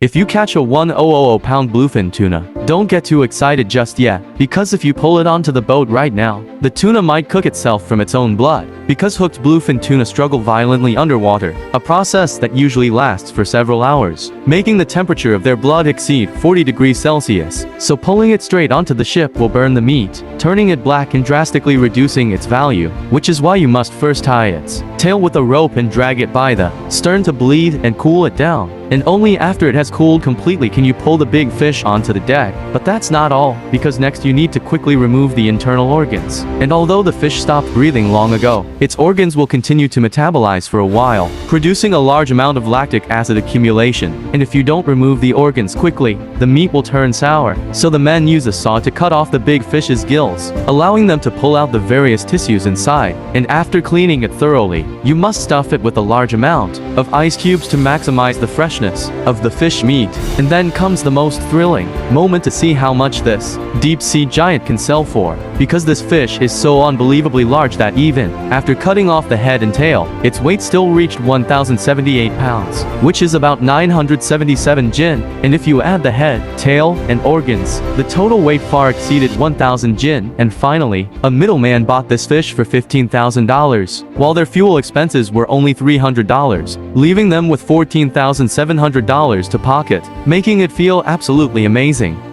If you catch a 1,000-pound bluefin tuna, don't get too excited just yet, because if you pull it onto the boat right now, the tuna might cook itself from its own blood, because hooked bluefin tuna struggle violently underwater, a process that usually lasts for several hours, making the temperature of their blood exceed 40 degrees Celsius, so pulling it straight onto the ship will burn the meat, turning it black and drastically reducing its value, which is why you must first tie its tail with a rope and drag it by the stern to bleed and cool it down. And only after it has cooled completely can you pull the big fish onto the deck. But that's not all, because next you need to quickly remove the internal organs. And although the fish stopped breathing long ago, its organs will continue to metabolize for a while, producing a large amount of lactic acid accumulation. And if you don't remove the organs quickly, the meat will turn sour. So the men use a saw to cut off the big fish's gills, allowing them to pull out the various tissues inside. And after cleaning it thoroughly, you must stuff it with a large amount of ice cubes to maximize the freshness of the fish meat. And then comes the most thrilling moment to see how much this deep-sea giant can sell for, because this fish is so unbelievably large that even after cutting off the head and tail, its weight still reached 1,078 pounds, which is about 977 jin, and if you add the head, tail, and organs, the total weight far exceeded 1,000 jin. And finally, a middleman bought this fish for $15,000, while their fuel expenses were only $300, leaving them with $14,700 to pocket, making it feel absolutely amazing.